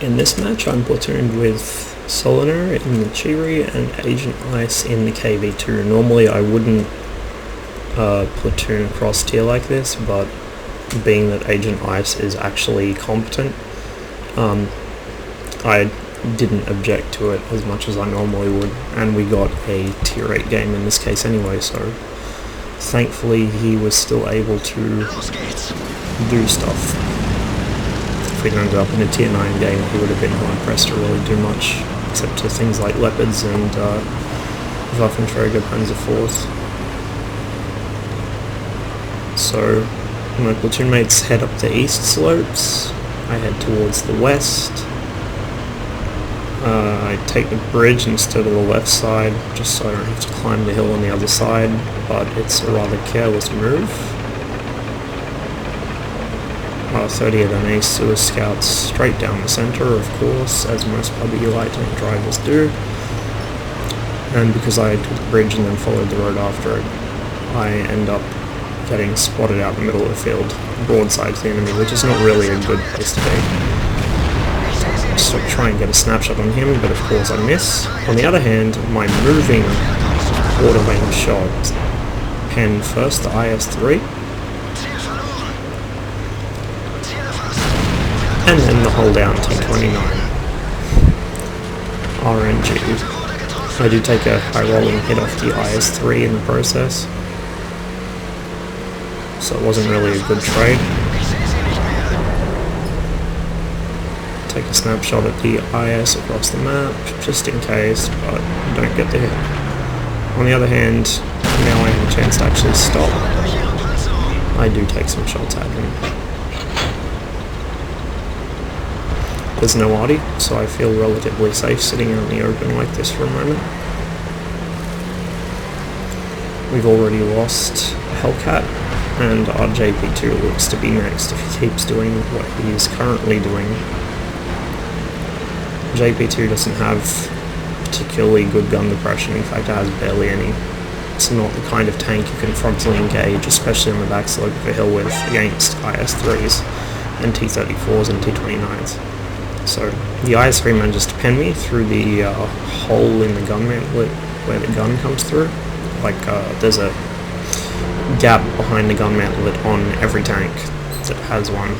In this match I'm platooned with Soliner in the Chiri and Agent Ice in the KV2. Normally I wouldn't platoon across tier like this, but being that Agent Ice is actually competent, I didn't object to it as much as I normally would, and we got a tier 8 game in this case anyway, so thankfully he was still able to do stuff. If we'd ended up in a tier 9 game, he would have been hard pressed to really do much, except to things like Leopards and Waffenträger Panzer IVs. So my platoon mates head up the east slopes, I head towards the west. I take the bridge instead of the left side, just so I don't have to climb the hill on the other side, but it's a rather careless move. 30th MA Sewer Scouts straight down the centre, of course, as most public light tank drivers do. And because I took the bridge and then followed the road after it, I end up getting spotted out in the middle of the field, broadside to the enemy, which is not really a good place to be. So I try and get a snapshot on him, but of course I miss. On the other hand, my moving quarter range shot penned first the IS-3, and then the hold down T-29. RNG. I do take a high rolling hit off the IS-3 in the process, so it wasn't really a good trade. Take a snapshot at the IS across the map, just in case, but don't get the hit. On the other hand, now I have a chance to actually stop. I do take some shots at him. There's no arty, so I feel relatively safe sitting out in the open like this for a moment. We've already lost Hellcat, and our JP2 looks to be next if he keeps doing what he is currently doing. JP2 doesn't have particularly good gun depression, in fact it has barely any. It's not the kind of tank you can frontally engage, especially on the back slope of a hill with, against IS-3s and T-34s and T-29s. So the IS-3 manages to pen me through the hole in the gun mantlet where the gun comes through. Like there's a gap behind the gun mantlet on every tank that has one,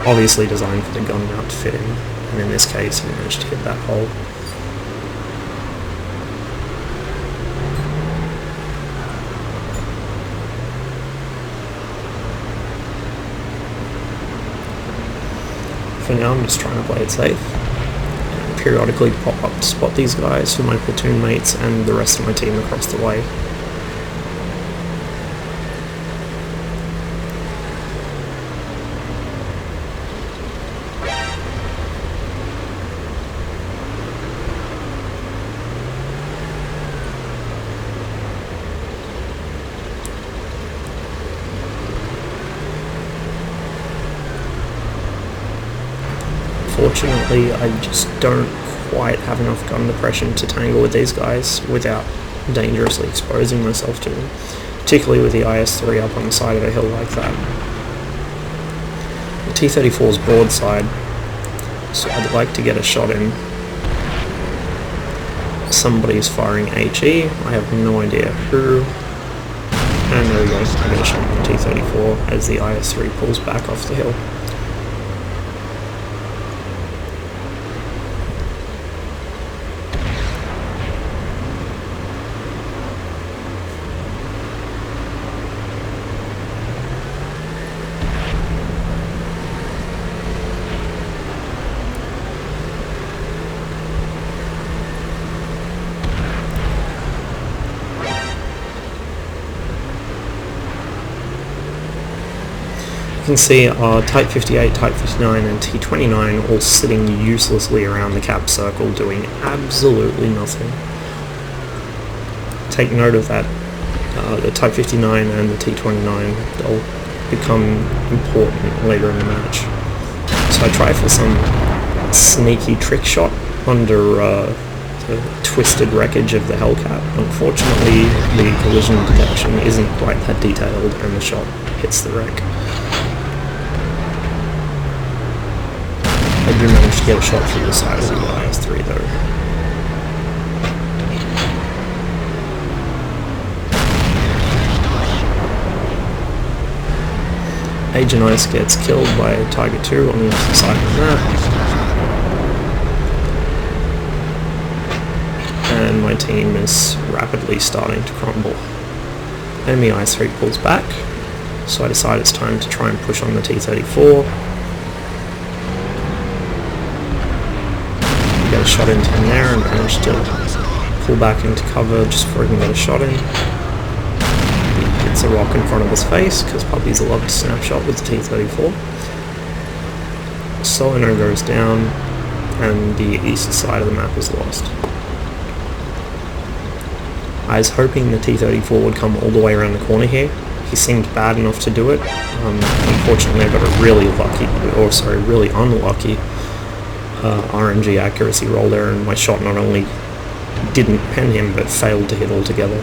obviously designed for the gun mount to fit in, and in this case he managed to hit that hole. For now I'm just trying to play it safe, and periodically pop up to spot these guys for my platoon mates and the rest of my team across the way. Unfortunately, I just don't quite have enough gun depression to tangle with these guys without dangerously exposing myself to them, particularly with the IS-3 up on the side of a hill like that. The T-34's broadside, so I'd like to get a shot in. Somebody's firing HE, I have no idea who, and there we go, I get a shot on the T-34 as the IS-3 pulls back off the hill. You can see our Type 58, Type 59 and T-29 all sitting uselessly around the cap circle doing absolutely nothing. Take note of that, the Type 59 and the T-29, they'll become important later in the match. So I try for some sneaky trick shot under the twisted wreckage of the Hellcat. Unfortunately, the collision detection isn't quite that detailed and the shot hits the wreck. I do manage to get a shot through the side of the IS-3 though. Agent Ice gets killed by Tiger 2 on the opposite side of the map. And my team is rapidly starting to crumble. Enemy IS-3 pulls back, so I decide it's time to try and push on the T-34. Get a shot into him there and manage to pull back into cover just before he can get a shot in. Hits a rock in front of his face, because puppies love to snapshot with the T-34. Solino goes down, and the east side of the map is lost. I was hoping the T-34 would come all the way around the corner here. He seemed bad enough to do it. Unfortunately I got a really unlucky RNG accuracy roll there, and my shot not only didn't pen him, but failed to hit altogether.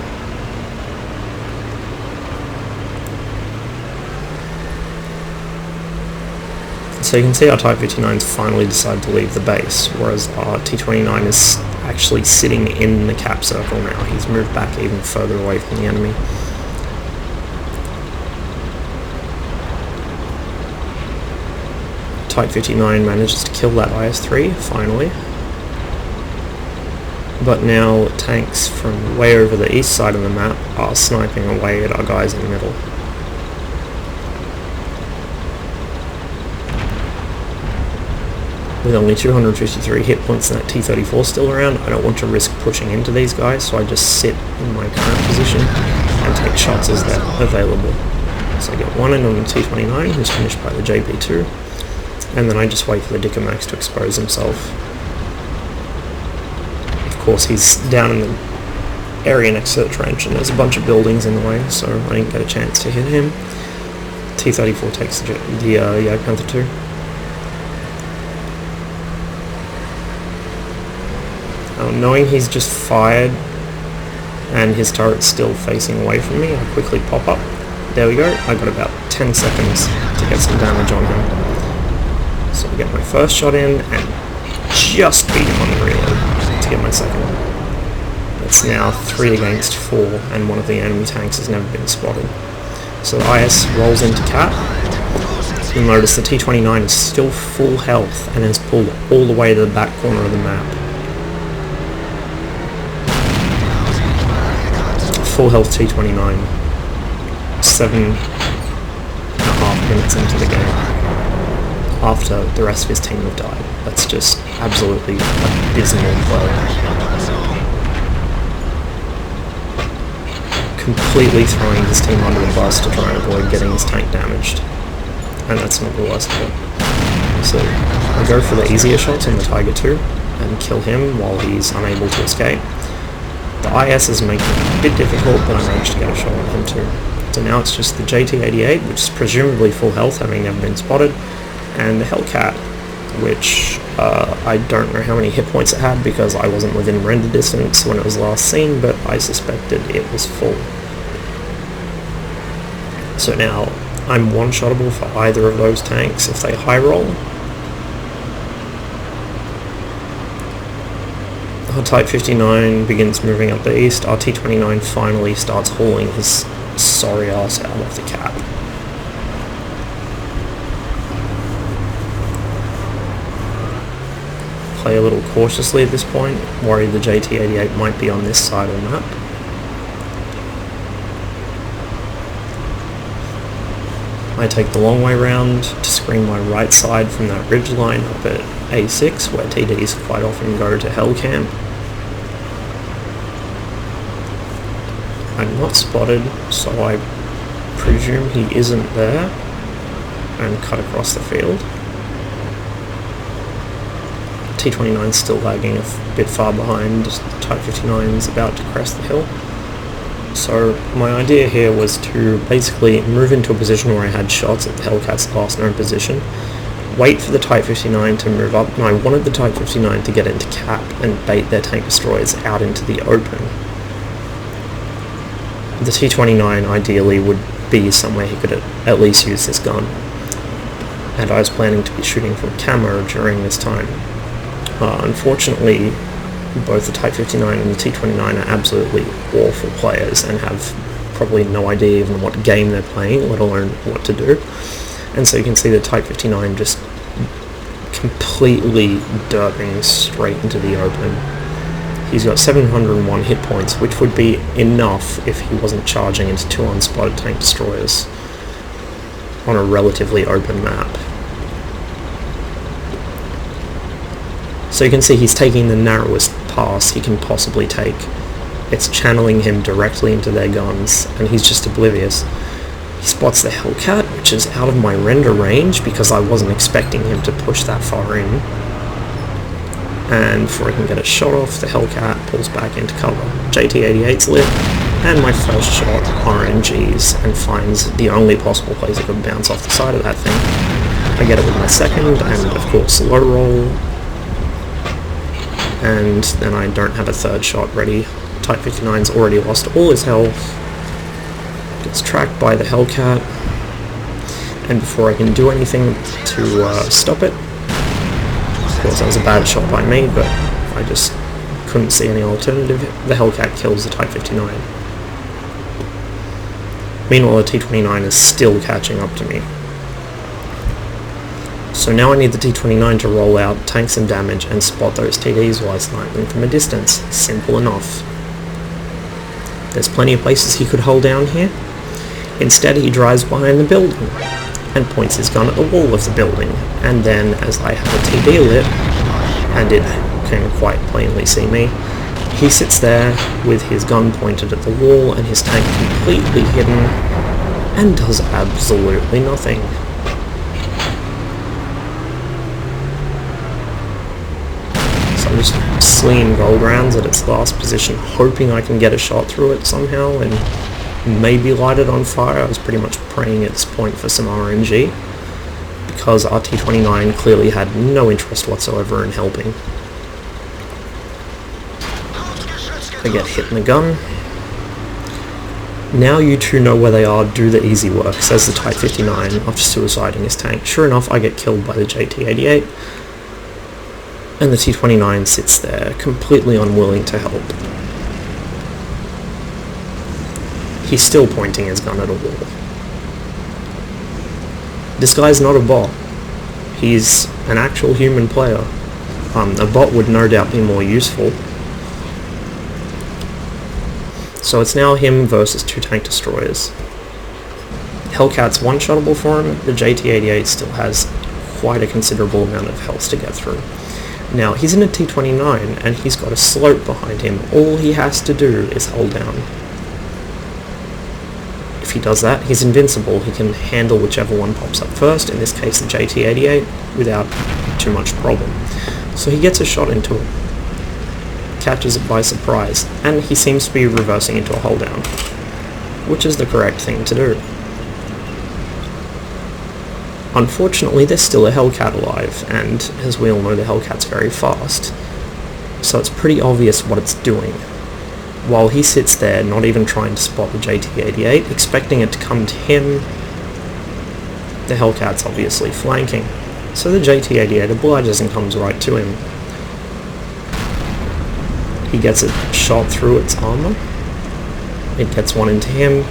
So you can see our Type 59s finally decide to leave the base, whereas our T-29 is actually sitting in the cap circle now. He's moved back even further away from the enemy. Type 59 manages to kill that IS-3, finally. But now tanks from way over the east side of the map are sniping away at our guys in the middle. With only 253 hit points and that T-34 still around, I don't want to risk pushing into these guys, so I just sit in my current position and take shots as they're available. So I get one in on the T-29, who's finished by the JP2, and then I just wait for the Dickomax to expose himself. Of course, he's down in the area next to the trench, and there's a bunch of buildings in the way, so I didn't get a chance to hit him. T-34 takes the Jagdpanther 2. Knowing he's just fired and his turret's still facing away from me, I quickly pop up. There we go, I got about 10 seconds to get some damage on him. So I get my first shot in and just beat him on the reload to get my second. It's now 3 against 4 and one of the enemy tanks has never been spotted. So the IS rolls into cap. You'll notice the T-29 is still full health and is pulled all the way to the back corner of the map. Full health T-29, 7.5 minutes into the game, after the rest of his team have died. That's just absolutely abysmal play. Completely throwing his team under the bus to try and avoid getting his tank damaged, and that's not the worst of it. So I go for the easier shots on the Tiger 2 and kill him while he's unable to escape. The IS is making it a bit difficult, but I managed to get a shot on him too. So now it's just the JT-88, which is presumably full health, having never been spotted, and the Hellcat, which I don't know how many hit points it had because I wasn't within render distance when it was last seen, but I suspected it was full. So now I'm one-shottable for either of those tanks if they high roll. Our Type 59 begins moving up the east. Our T-29 finally starts hauling his sorry ass out of the cap. Play a little cautiously at this point, worried the JT-88 might be on this side of the map. I take the long way round to screen my right side from that ridge line up at A6, where TDs quite often go to hell camp. I'm not spotted, so I presume he isn't there, and cut across the field. T-29's still lagging a bit far behind, Type 59 is about to crest the hill. So my idea here was to basically move into a position where I had shots at the Hellcat's last known position, wait for the Type 59 to move up, and I wanted the Type 59 to get into cap and bait their tank destroyers out into the open. The T-29 ideally would be somewhere he could at least use this gun. and I was planning to be shooting from camo during this time. Unfortunately, both the Type 59 and the T-29 are absolutely awful players and have probably no idea even what game they're playing, let alone what to do. And so you can see the Type 59 just completely derping straight into the open. He's got 701 hit points, which would be enough if he wasn't charging into 2 unspotted tank destroyers on a relatively open map. So you can see he's taking the narrowest pass he can possibly take. It's channeling him directly into their guns, and he's just oblivious. He spots the Hellcat, which is out of my render range because I wasn't expecting him to push that far in. And before I can get a shot off, the Hellcat pulls back into cover. JT-88's lit, and my first shot RNGs and finds the only possible place I could bounce off the side of that thing. I get it with my second, and of course low roll, and then I don't have a third shot ready. Type 59's already lost all his health, gets tracked by the Hellcat, and before I can do anything to stop it, of course that was a bad shot by me, but I just couldn't see any alternative, the Hellcat kills the Type 59. Meanwhile the T-29 is still catching up to me. So now I need the T-29 to roll out, tank some damage, and spot those TDs while I snipe them from a distance. Simple enough. There's plenty of places he could hold down here. Instead he drives behind the building and points his gun at the wall of the building, and then as I have a TD lit, and it can quite plainly see me, he sits there with his gun pointed at the wall and his tank completely hidden, and does absolutely nothing. I'm just slinging gold rounds at its last position, hoping I can get a shot through it somehow and maybe light it on fire. I was pretty much praying at this point for some RNG, because our T-29 clearly had no interest whatsoever in helping. I get hit in the gun. Now you two know where they are, do the easy work, says the Type 59 after suiciding his tank. Sure enough, I get killed by the JT-88. And the T-29 sits there, completely unwilling to help. He's still pointing his gun at a wall. This guy's not a bot. He's an actual human player. A bot would no doubt be more useful. So it's now him versus 2 tank destroyers. Hellcat's one-shottable for him. The JT-88 still has quite a considerable amount of health to get through. Now, he's in a T-29, and he's got a slope behind him. All he has to do is hold down. If he does that, he's invincible. He can handle whichever one pops up first, in this case the JT-88, without too much problem. So he gets a shot into it, catches it by surprise, and he seems to be reversing into a hold down, which is the correct thing to do. Unfortunately, there's still a Hellcat alive, and as we all know, the Hellcat's very fast, so it's pretty obvious what it's doing. While he sits there, not even trying to spot the JT-88, expecting it to come to him, the Hellcat's obviously flanking, so the JT-88 obliges and comes right to him. He gets a shot through its armor, it gets one into him,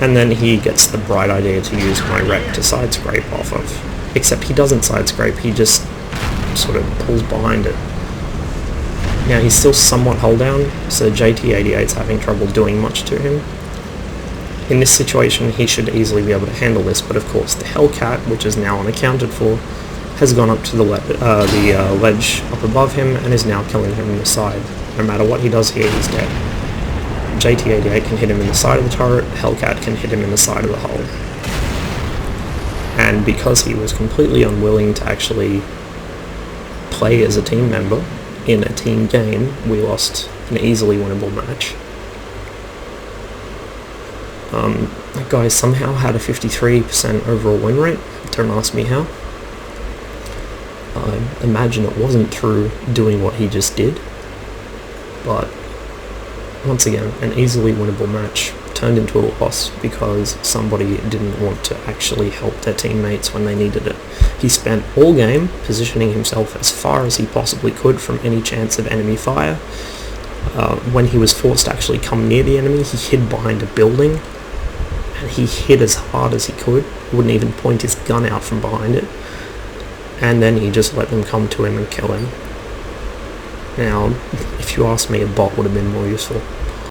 and then he gets the bright idea to use my wreck to side scrape off of. Except he doesn't side scrape, he just sort of pulls behind it. Now he's still somewhat hold down, so JT-88's having trouble doing much to him. In this situation he should easily be able to handle this, but of course the Hellcat, which is now unaccounted for, has gone up to the ledge up above him and is now killing him in the side. No matter what he does here, he's dead. JT-88 can hit him in the side of the turret, Hellcat can hit him in the side of the hull. And because he was completely unwilling to actually play as a team member in a team game, we lost an easily winnable match. That guy somehow had a 53% overall win rate, don't ask me how. I imagine it wasn't through doing what he just did, but once again, an easily winnable match. turned into a loss because somebody didn't want to actually help their teammates when they needed it. He spent all game positioning himself as far as he possibly could from any chance of enemy fire. When he was forced to actually come near the enemy, he hid behind a building, and he hit as hard as he could. He wouldn't even point his gun out from behind it, and then he just let them come to him and kill him. Now, if you ask me, a bot would have been more useful.